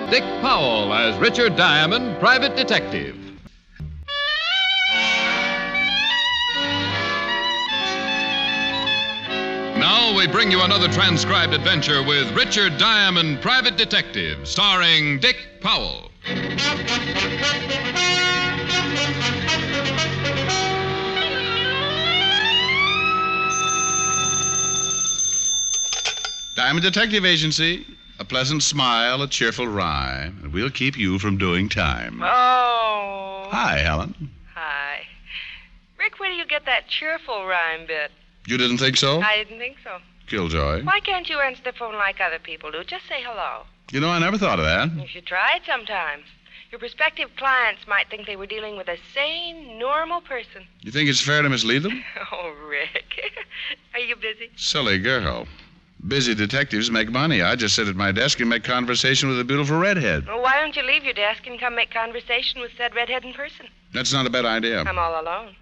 Dick Powell as Richard Diamond, private detective. Now we bring you another transcribed adventure with Richard Diamond, private detective, starring Dick Powell. Diamond Detective Agency. A pleasant smile, a cheerful rhyme, and we'll keep you from doing time. Oh. Hi, Helen. Hi. Rick, where do you get that cheerful rhyme bit? You didn't think so? I didn't think so. Killjoy. Why can't you answer the phone like other people do? Just say hello. You know, I never thought of that. You should try it sometime. Your prospective clients might think they were dealing with a sane, normal person. You think it's fair to mislead them? Oh, Rick. Are you busy? Silly girl. Busy detectives make money. I just sit at my desk and make conversation with a beautiful redhead. Well, why don't you leave your desk and come make conversation with said redhead in person? That's not a bad idea. I'm all alone.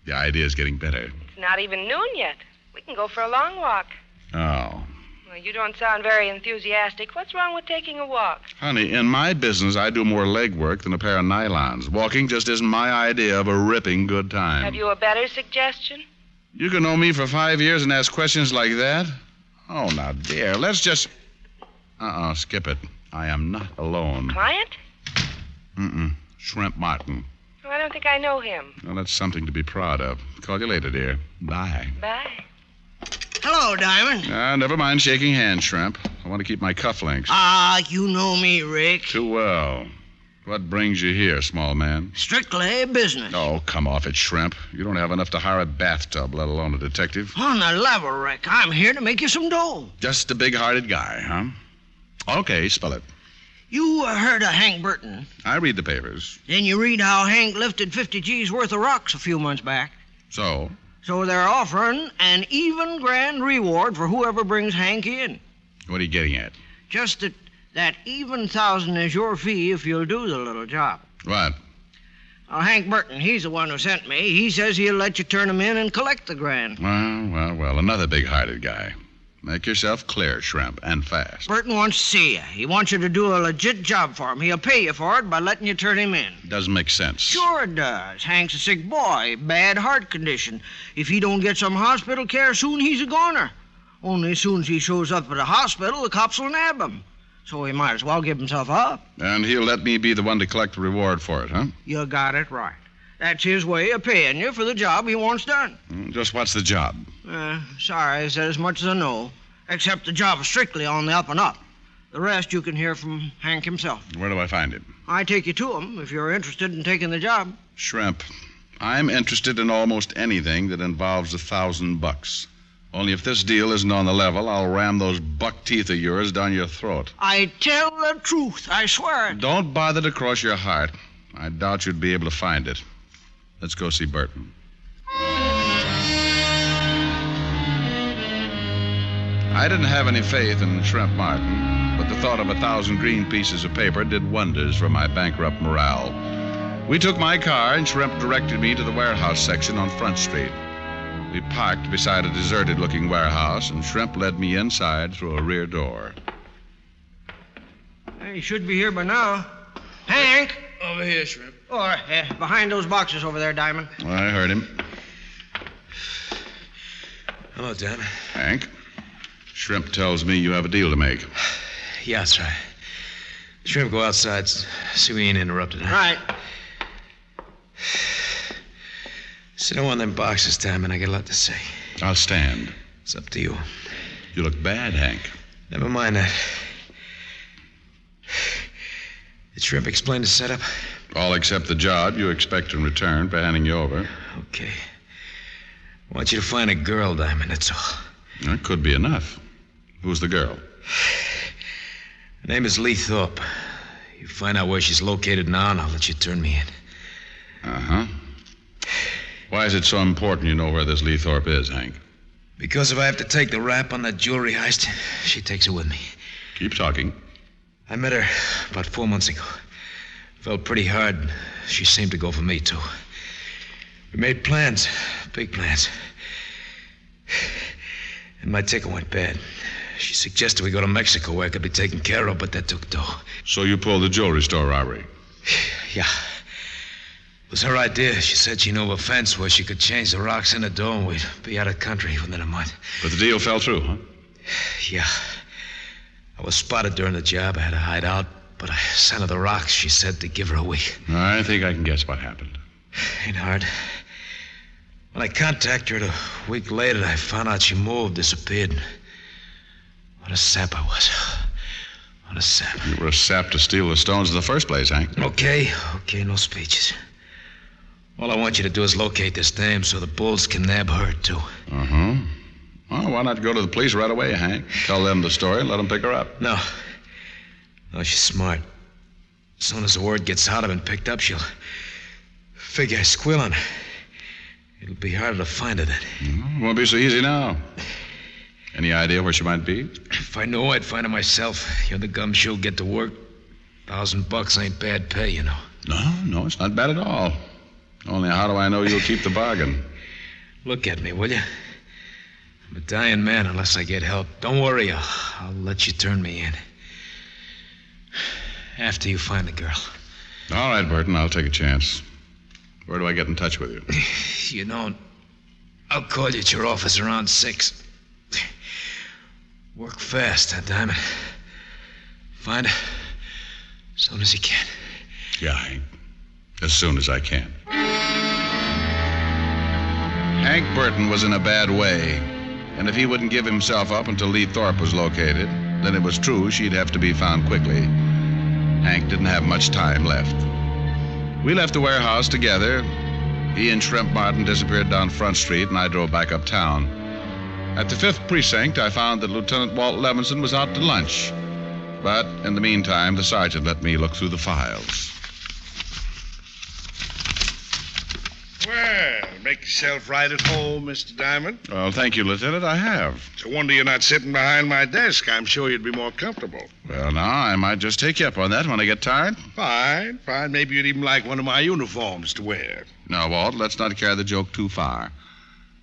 The idea's getting better. It's not even noon yet. We can go for a long walk. Oh. Well, you don't sound very enthusiastic. What's wrong with taking a walk? Honey, in my business, I do more leg work than a pair of nylons. Walking just isn't my idea of a ripping good time. Have you a better suggestion? You can know me for 5 years and ask questions like that? Oh, now, dear, let's just... skip it. I am not alone. Client? Shrimp Martin. Oh, I don't think I know him. Well, that's something to be proud of. Call you later, dear. Bye. Bye. Hello, Diamond. Never mind shaking hands, Shrimp. I want to keep my cufflinks. You know me, Rick. Too well. What brings you here, small man? Strictly business. Oh, come off it, Shrimp. You don't have enough to hire a bathtub, let alone a detective. On the level, Rick, I'm here to make you some dough. Just a big-hearted guy, huh? Okay, spell it. You heard of Hank Burton. I read the papers. Then you read how Hank lifted 50 G's worth of rocks a few months back. So? So they're offering an even grand reward for whoever brings Hank in. What are you getting at? Just that even $1,000 is your fee if you'll do the little job. What? Hank Burton, he's the one who sent me. He says he'll let you turn him in and collect the grand. Well, another big-hearted guy. Make yourself clear, Shrimp, and fast. Burton wants to see you. He wants you to do a legit job for him. He'll pay you for it by letting you turn him in. Doesn't make sense. Sure it does. Hank's a sick boy, bad heart condition. If he don't get some hospital care soon, he's a goner. Only as soon as he shows up at the hospital, the cops will nab him. So he might as well give himself up. And he'll let me be the one to collect the reward for it, huh? You got it right. That's his way of paying you for the job he wants done. Just what's the job? Sorry, I said as much as I know. Except the job is strictly on the up and up. The rest you can hear from Hank himself. Where do I find him? I take you to him if you're interested in taking the job. Shrimp, I'm interested in almost anything that involves $1,000. Only if this deal isn't on the level, I'll ram those buck teeth of yours down your throat. I tell the truth, I swear it. Don't bother to cross your heart. I doubt you'd be able to find it. Let's go see Burton. I didn't have any faith in Shrimp Martin, but the thought of 1,000 green pieces of paper did wonders for my bankrupt morale. We took my car, and Shrimp directed me to the warehouse section on Front Street. We parked beside a deserted-looking warehouse, and Shrimp led me inside through a rear door. He should be here by now. Hank! Over here, Shrimp. Or behind those boxes over there, Diamond. I heard him. Hello, Diamond. Hank, Shrimp tells me you have a deal to make. Yeah, that's right. Shrimp, go outside so we ain't interrupted. Huh? Right. Sit on one of them boxes, Diamond. I got a lot to say. I'll stand. It's up to you. You look bad, Hank. Never mind that. Did Shrimp explain the setup? All except the job you expect in return for handing you over. Okay. I want you to find a girl, Diamond, that's all. That could be enough. Who's the girl? Her name is Lee Thorpe. You find out where she's located now, and I'll let you turn me in. Uh-huh. Why is it so important you know where this Lee Thorpe is, Hank? Because if I have to take the rap on that jewelry heist, she takes it with me. Keep talking. I met her about 4 months ago. Felt pretty hard. She seemed to go for me, too. We made plans, big plans. And my ticker went bad. She suggested we go to Mexico where I could be taken care of, but that took dough. So you pulled the jewelry store robbery? Yeah. It was her idea. She said she knew of a fence where she could change the rocks in the dough and we'd be out of country within a month. But the deal fell through, huh? Yeah. I was spotted during the job. I had to hide out, but I sent her the rocks. She said to give her a week. I think I can guess what happened. Ain't hard. When I contacted her a week later, I found out she moved, disappeared. What a sap I was. What a sap. You were a sap to steal the stones in the first place, Hank. Okay, no speeches. All I want you to do is locate this dame so the bulls can nab her, too. Uh-huh. Well, why not go to the police right away, Hank? Tell them the story and let them pick her up. No, she's smart. As soon as the word gets out, I've been picked up, she'll figure I squeal on her. It'll be harder to find her then. Won't be so easy now. Any idea where she might be? If I knew, I'd find her myself. You're the gumshoe, get to work. $1,000 ain't bad pay, you know. No, it's not bad at all. Only how do I know you'll keep the bargain? Look at me, will you? I'm a dying man unless I get help. Don't worry, I'll let you turn me in. After you find the girl. All right, Burton, I'll take a chance. Where do I get in touch with you? You don't. I'll call you at your office around 6. Work fast, huh, Diamond? Find her as soon as you can. Yeah, Hank. As soon as I can. Hank Burton was in a bad way, and if he wouldn't give himself up until Lee Thorpe was located, then it was true she'd have to be found quickly. Hank didn't have much time left. We left the warehouse together. He and Shrimp Martin disappeared down Front Street, and I drove back uptown. At the 5th Precinct, I found that Lieutenant Walt Levinson was out to lunch. But in the meantime, the sergeant let me look through the files. Well, make yourself right at home, Mr. Diamond. Well, thank you, Lieutenant. I have. It's a wonder you're not sitting behind my desk. I'm sure you'd be more comfortable. Well, now, I might just take you up on that when I get tired. Fine. Maybe you'd even like one of my uniforms to wear. No, Walt, let's not carry the joke too far.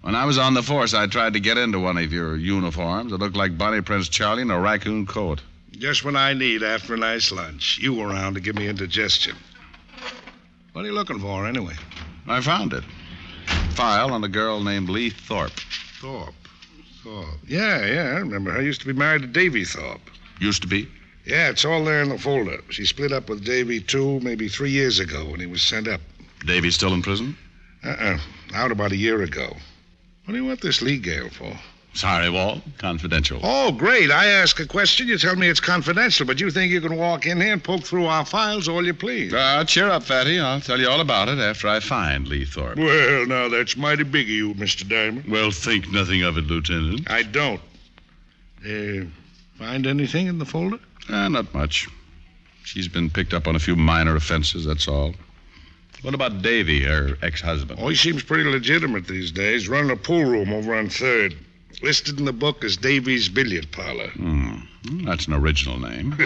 When I was on the force, I tried to get into one of your uniforms. It looked like Bonnie Prince Charlie in a raccoon coat. Just when I need after a nice lunch. You were around to give me indigestion. What are you looking for, anyway? I found it. File on a girl named Lee Thorpe. Thorpe. Yeah, I remember her. Used to be married to Davy Thorpe. Used to be? Yeah, it's all there in the folder. She split up with Davy 3 years ago when he was sent up. Davy's still in prison? Out about a year ago. What do you want this Lee gal for? Sorry, Walt. Confidential. Oh, great. I ask a question, you tell me it's confidential, but you think you can walk in here and poke through our files all you please. Cheer up, Fatty. I'll tell you all about it after I find Lee Thorpe. Well, now, that's mighty big of you, Mr. Diamond. Well, think nothing of it, Lieutenant. I don't. Find anything in the folder? Not much. She's been picked up on a few minor offenses, that's all. What about Davy, her ex-husband? Oh, he seems pretty legitimate these days. Running a pool room over on 3rd. Listed in the book as Davy's Billiard Parlor. That's an original name.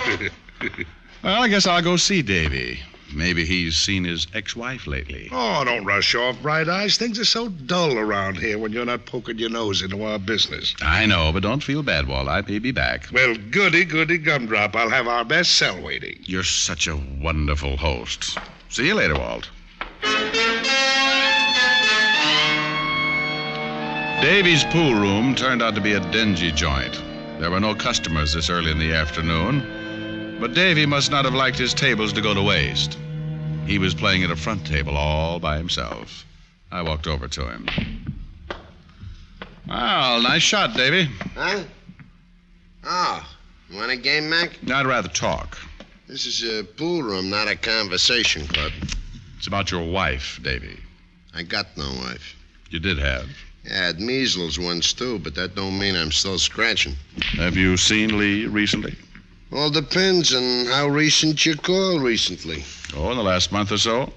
Well, I guess I'll go see Davy. Maybe he's seen his ex-wife lately. Oh, don't rush off, Bright Eyes. Things are so dull around here when you're not poking your nose into our business. I know, but don't feel bad, Walt. I may be back. Well, goody, gumdrop. I'll have our best cell waiting. You're such a wonderful host. See you later, Walt. Davy's pool room turned out to be a dingy joint. There were no customers this early in the afternoon, but Davy must not have liked his tables to go to waste. He was playing at a front table all by himself. I walked over to him. Well, nice shot, Davy. Huh? Oh, you want a game, Mac? I'd rather talk. This is a pool room, not a conversation club. It's about your wife, Davy. I got no wife. You did have. Yeah, I had measles once, too, but that don't mean I'm still scratching. Have you seen Lee recently? All depends on how recent you call recently. Oh, in the last month or so?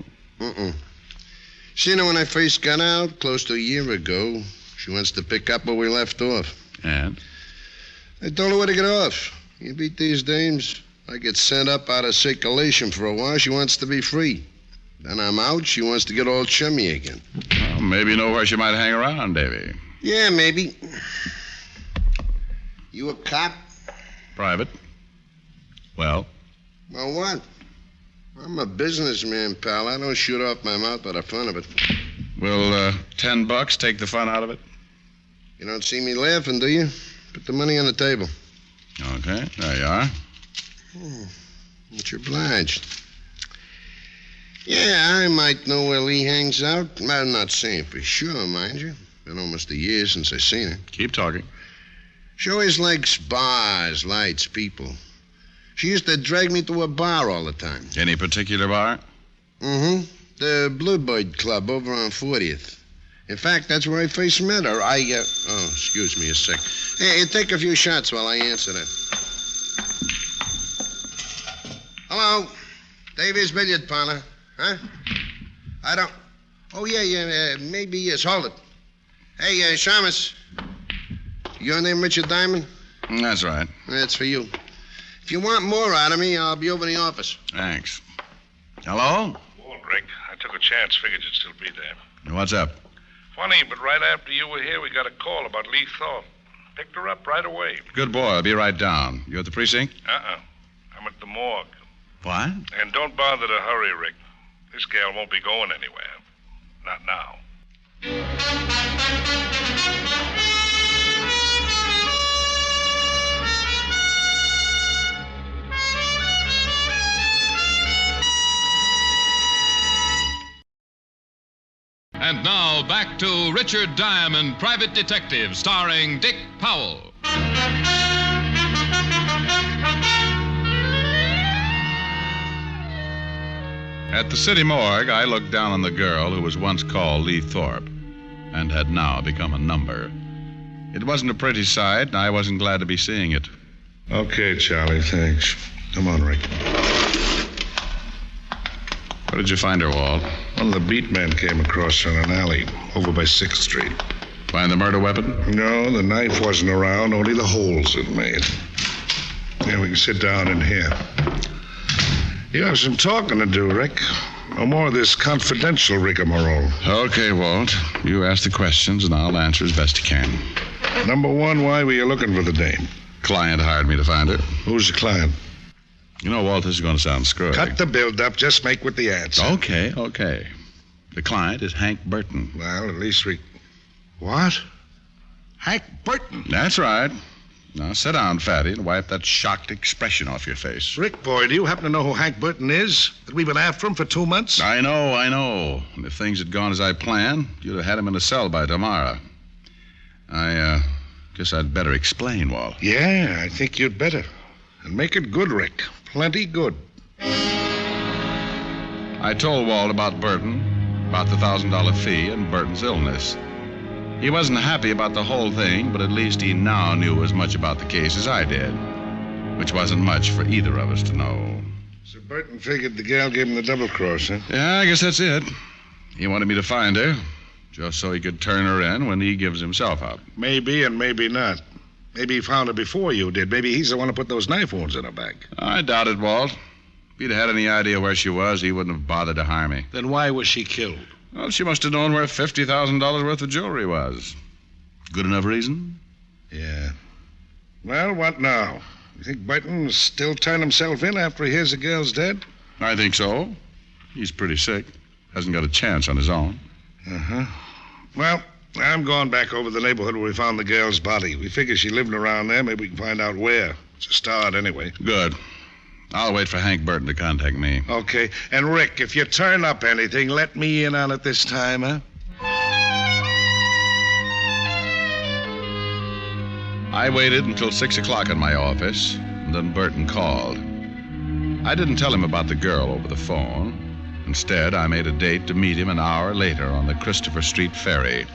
Seen her when I first got out, close to a year ago. She wants to pick up where we left off. And? I told her where to get off. You beat these dames. I get sent up out of circulation for a while. She wants to be free. Then I'm out. She wants to get all chummy again. Well, maybe you know where she might hang around, Davy. Yeah, maybe. You a cop? Private. Well? Well, what? I'm a businessman, pal. I don't shoot off my mouth by the fun of it. Will $10 take the fun out of it? You don't see me laughing, do you? Put the money on the table. Okay, there you are. Much obliged. Yeah, I might know where Lee hangs out. I'm not saying for sure, mind you. Been almost a year since I seen her. Keep talking. She always likes bars, lights, people. She used to drag me to a bar all the time. Any particular bar? Mm-hmm. The Bluebird Club over on 40th. In fact, that's where I first met her. Oh, excuse me a sec. Hey, take a few shots while I answer that. Hello? Davies Billiard Parlor. Huh? I don't... Oh, yeah, maybe yes. Hold it. Hey, Shamus. Your name Richard Diamond? That's right. That's for you. If you want more out of me, I'll be over in the office. Thanks. Hello? Walt, Rick, I took a chance. Figured you'd still be there. What's up? Funny, but right after you were here, we got a call about Lee Thorpe. Picked her up right away. Good boy. I'll be right down. You at the precinct? I'm at the morgue. What? And don't bother to hurry, Rick. This gal won't be going anywhere. Not now. And now back to Richard Diamond, Private Detective, starring Dick Powell. At the city morgue, I looked down on the girl who was once called Lee Thorpe and had now become a number. It wasn't a pretty sight, and I wasn't glad to be seeing it. Okay, Charlie, thanks. Come on, Rick. Where did you find her, Walt? One of the beat men came across her in an alley over by 6th Street. Find the murder weapon? No, the knife wasn't around, only the holes it made. Yeah, we can sit down in here. You have some talking to do, Rick. No more of this confidential rigmarole. Okay, Walt. You ask the questions, and I'll answer as best I can. Number one, why were you looking for the dame? Client hired me to find her. Who's the client? You know, Walt, this is going to sound screwy. Cut the build-up. Just make with the answer. Okay. The client is Hank Burton. Well, at least we... What? Hank Burton? That's right. Now, sit down, Fatty, and wipe that shocked expression off your face. Rick, boy, do you happen to know who Hank Burton is? That we've been after him for 2 months? I know. And if things had gone as I planned, you'd have had him in a cell by tomorrow. I guess I'd better explain, Walt. Yeah, I think you'd better. And make it good, Rick. Plenty good. I told Walt about Burton, about the $1,000 fee, and Burton's illness. He wasn't happy about the whole thing, but at least he now knew as much about the case as I did, which wasn't much for either of us to know. So Burton figured the gal gave him the double cross, huh? Yeah, I guess that's it. He wanted me to find her, just so he could turn her in when he gives himself up. Maybe and maybe not. Maybe he found her before you did. Maybe he's the one who put those knife wounds in her back. I doubt it, Walt. If he'd had any idea where she was, he wouldn't have bothered to hire me. Then why was she killed? Well, she must have known where $50,000 worth of jewelry was. Good enough reason? Yeah. Well, what now? You think Burton will still turn himself in after he hears the girl's dead? I think so. He's pretty sick. Hasn't got a chance on his own. Uh-huh. Well, I'm going back over the neighborhood where we found the girl's body. We figure she lived around there. Maybe we can find out where. It's a start, anyway. Good. I'll wait for Hank Burton to contact me. Okay. And, Rick, if you turn up anything, let me in on it this time, huh? I waited until 6 o'clock in my office, and then Burton called. I didn't tell him about the girl over the phone. Instead, I made a date to meet him an hour later on the Christopher Street ferry.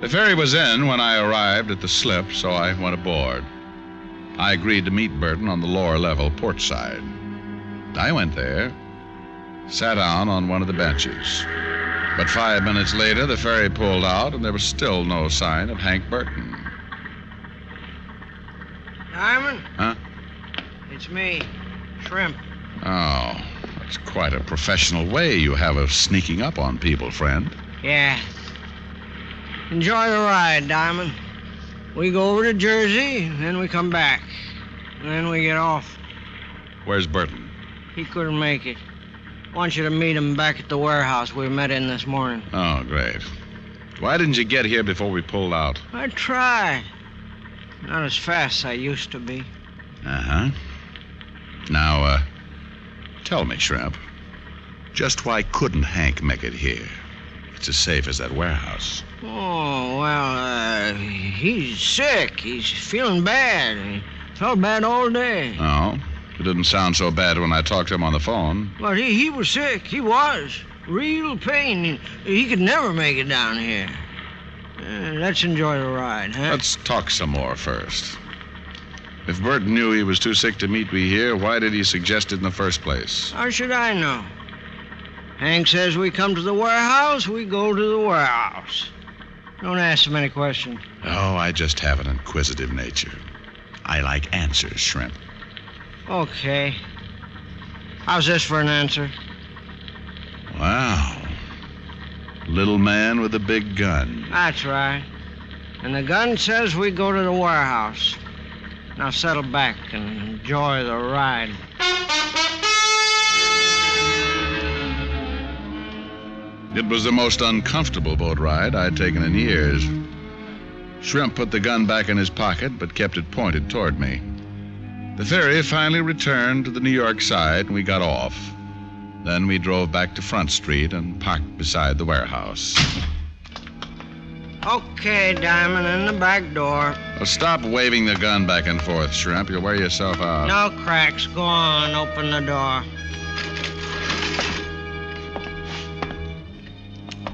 The ferry was in when I arrived at the slip, so I went aboard. I agreed to meet Burton on the lower level port side. I went there, sat down on one of the benches. But 5 minutes later, the ferry pulled out, and there was still no sign of Hank Burton. Diamond? Huh? It's me, Shrimp. Oh, that's quite a professional way you have of sneaking up on people, friend. Yeah. Enjoy the ride, Diamond. We go over to Jersey, then we come back. And then we get off. Where's Burton? He couldn't make it. I want you to meet him back at the warehouse we met in this morning. Oh, great. Why didn't you get here before we pulled out? I tried. Not as fast as I used to be. Uh-huh. Now, tell me, Shrimp, just why couldn't Hank make it here? It's as safe as that warehouse. Oh, well, he's sick. He's feeling bad. He felt bad all day. Oh? It didn't sound so bad when I talked to him on the phone. But he was sick. He was. Real pain. He could never make it down here. Let's enjoy the ride, huh? Let's talk some more first. If Burton knew he was too sick to meet me here, why did he suggest it in the first place? How should I know? Hank says we come to the warehouse, we go to the warehouse. Don't ask him any questions. Oh, I just have an inquisitive nature. I like answers, Shrimp. Okay. How's this for an answer? Wow. Little man with a big gun. That's right. And the gun says we go to the warehouse. Now settle back and enjoy the ride. It was the most uncomfortable boat ride I'd taken in years. Shrimp put the gun back in his pocket, but kept it pointed toward me. The ferry finally returned to the New York side, and we got off. Then we drove back to Front Street and parked beside the warehouse. Okay, Diamond, in the back door. Well, stop waving the gun back and forth, Shrimp. You'll wear yourself out. No cracks. Go on, open the door.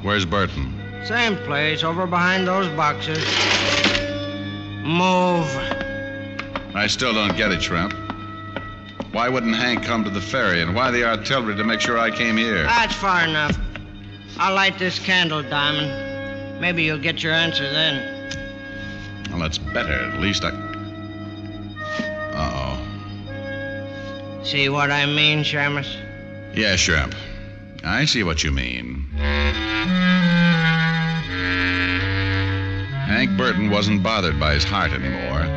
Where's Burton? Same place, over behind those boxes. Move. I still don't get it, Shrimp. Why wouldn't Hank come to the ferry, and why the artillery to make sure I came here? That's far enough. I'll light this candle, Diamond. Maybe you'll get your answer then. Well, that's better. At least I... Uh-oh. See what I mean, Shamus? Yeah, Shrimp. I see what you mean. Hank Burton wasn't bothered by his heart anymore.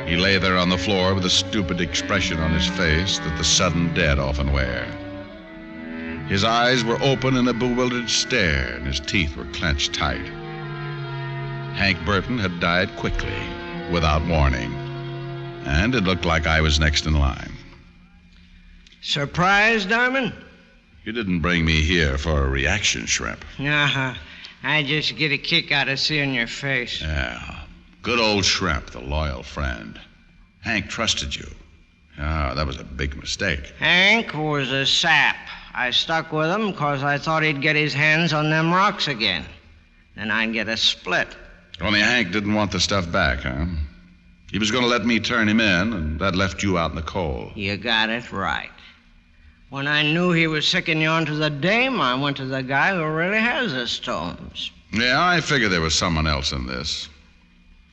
He lay there on the floor with a stupid expression on his face that the sudden dead often wear. His eyes were open in a bewildered stare, and his teeth were clenched tight. Hank Burton had died quickly, without warning, and it looked like I was next in line. Surprised, Diamond? You didn't bring me here for a reaction, Shrimp. Uh-huh. I just get a kick out of seeing your face. Yeah. Good old Shrimp, the loyal friend. Hank trusted you. Oh, that was a big mistake. Hank was a sap. I stuck with him because I thought he'd get his hands on them rocks again. Then I'd get a split. Only Hank didn't want the stuff back, huh? He was going to let me turn him in, and that left you out in the cold. You got it right. When I knew he was sicking you onto the dame, I went to the guy who really has the stones. Yeah, I figured there was someone else in this.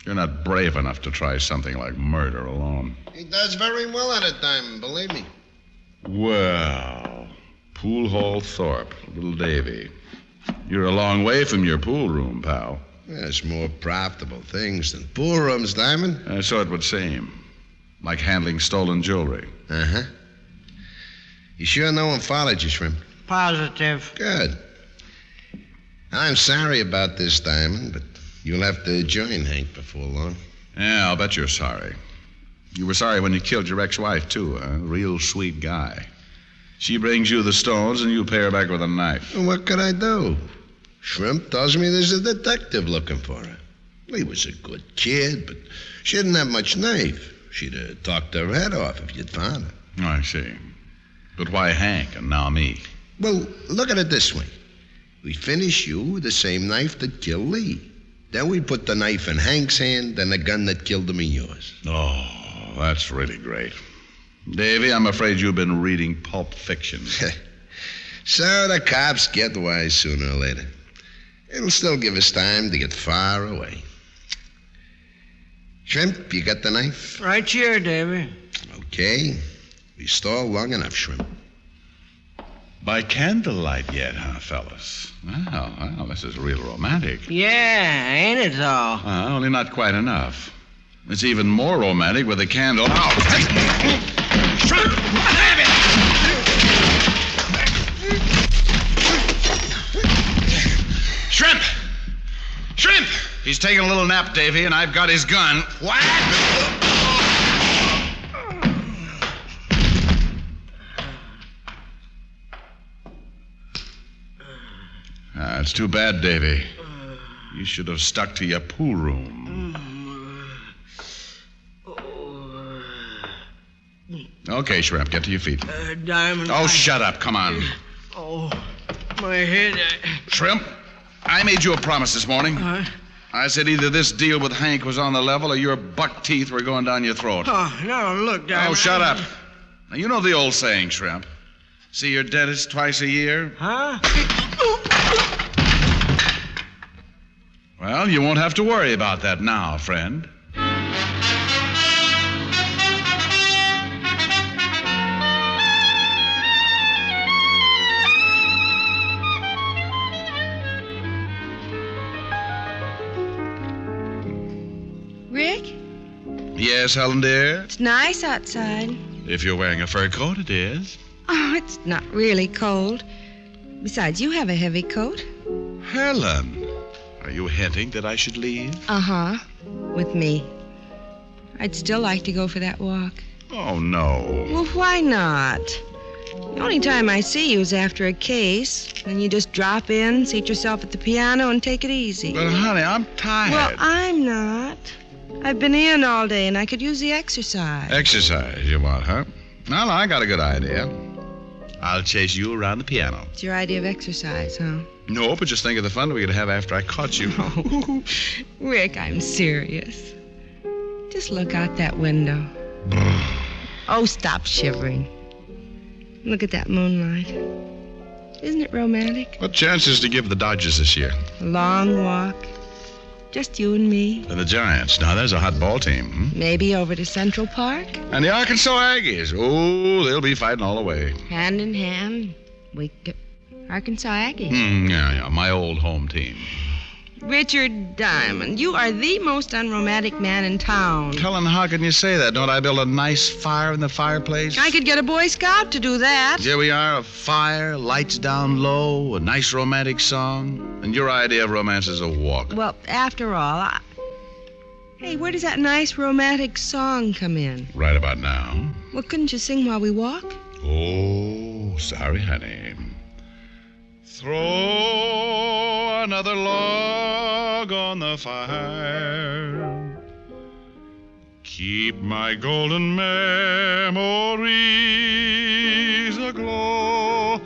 You're not brave enough to try something like murder alone. He does very well at it, Diamond, believe me. Well, Pool Hall Thorpe, little Davy. You're a long way from your pool room, pal. There's more profitable things than pool rooms, Diamond. So it would seem. Like handling stolen jewelry. Uh-huh. You sure no one followed you, Shrimp? Positive. Good. I'm sorry about this, Diamond, but you'll have to join Hank before long. Yeah, I'll bet you're sorry. You were sorry when you killed your ex-wife, too, huh? Real sweet guy. She brings you the stones, and you pay her back with a knife. Well, what could I do? Shrimp tells me there's a detective looking for her. He was a good kid, but she didn't have much knife. She'd have talked her head off if you'd found her. Oh, I see. But why Hank and now me? Well, look at it this way. We finish you with the same knife that killed Lee. Then we put the knife in Hank's hand and the gun that killed him in yours. Oh, that's really great. Davy, I'm afraid you've been reading Pulp Fiction. So the cops get wise sooner or later. It'll still give us time to get far away. Shrimp, you got the knife? Right here, Davy. Okay. We stall long enough, Shrimp. By candlelight yet, huh, fellas? Well, this is real romantic. Yeah, ain't it, though? Only not quite enough. It's even more romantic with a candle out. Shrimp! Have it! Shrimp! Shrimp! He's taking a little nap, Davy, and I've got his gun. What? It's too bad, Davy. You should have stuck to your pool room. Okay, Shrimp, get to your feet. Diamond. Oh, shut up. Come on. Oh, my head. Shrimp, I made you a promise this morning. Huh? I said either this deal with Hank was on the level or your buck teeth were going down your throat. Oh, no, look, Diamond. Oh, shut up. Now, you know the old saying, Shrimp. See your dentist twice a year? Huh? Well, you won't have to worry about that now, friend. Rick, Yes, Helen, dear? it's nice outside. If you're wearing a fur coat, it is. Oh, it's not really cold. Besides, you have a heavy coat. Helen, are you hinting that I should leave? Uh-huh. With me. I'd still like to go for that walk. Oh, no. Well, why not? The only time I see you is after a case. Then you just drop in, seat yourself at the piano, and take it easy. But, honey, I'm tired. Well, I'm not. I've been in all day, and I could use the exercise. Exercise, you want, huh? Well, I got a good idea. I'll chase you around the piano. It's your idea of exercise, huh? No, but just think of the fun we could have after I caught you. Oh, Rick, I'm serious. Just look out that window. Oh, stop shivering. Look at that moonlight. Isn't it romantic? What chances to give the Dodgers this year? A long walk. Just you and me. And the Giants. Now, there's a hot ball team. Maybe over to Central Park. And the Arkansas Aggies. Oh, they'll be fighting all the way. Hand in hand. We get Arkansas Aggies. Yeah, my old home team. Richard Diamond, you are the most unromantic man in town. Helen, how can you say that? Don't I build a nice fire in the fireplace? I could get a Boy Scout to do that. Here we are, a fire, lights down low, a nice romantic song. And your idea of romance is a walk. Well, after all, Hey, where does that nice romantic song come in? Right about now. Well, couldn't you sing while we walk? Oh, sorry, honey. Throw another log on the fire. Keep my golden memories aglow.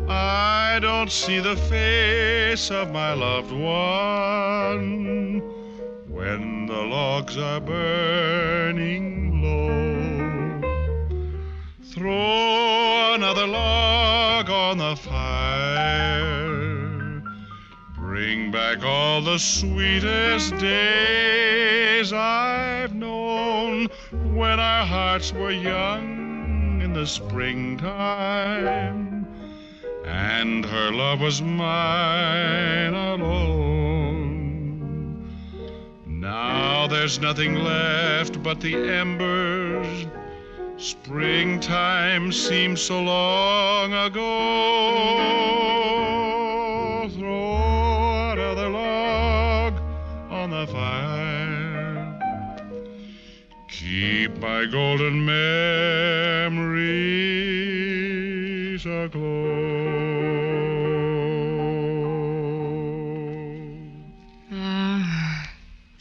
I don't see the face of my loved one when the logs are burning low. Throw another log on the fire. Bring back all the sweetest days I've known when our hearts were young in the springtime and her love was mine alone. Now there's nothing left but the embers. Springtime seems so long ago. Throw another log on the fire. Keep my golden memories aglow.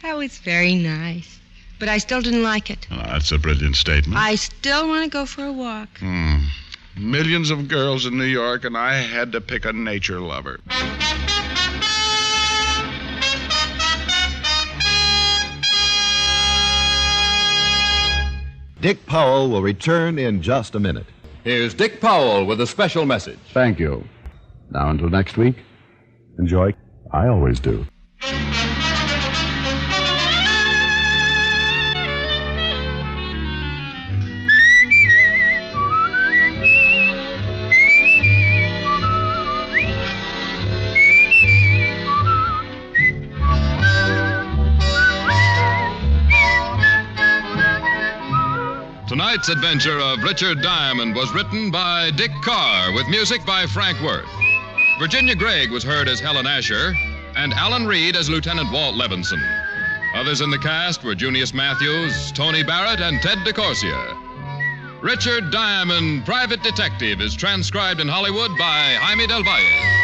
That was very nice. But I still didn't like it. Oh, that's a brilliant statement. I still want to go for a walk. Millions of girls in New York, and I had to pick a nature lover. Dick Powell will return in just a minute. Here's Dick Powell with a special message. Thank you. Now until next week, enjoy. I always do. Tonight's adventure of Richard Diamond was written by Dick Carr with music by Frank Worth. Virginia Gregg was heard as Helen Asher and Alan Reed as Lieutenant Walt Levinson. Others in the cast were Junius Matthews, Tony Barrett, and Ted DeCorsia. Richard Diamond, Private Detective, is transcribed in Hollywood by Jaime Del Valle.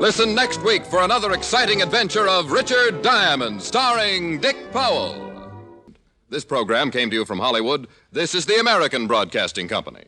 Listen next week for another exciting adventure of Richard Diamond, starring Dick Powell. This program came to you from Hollywood. This is the American Broadcasting Company.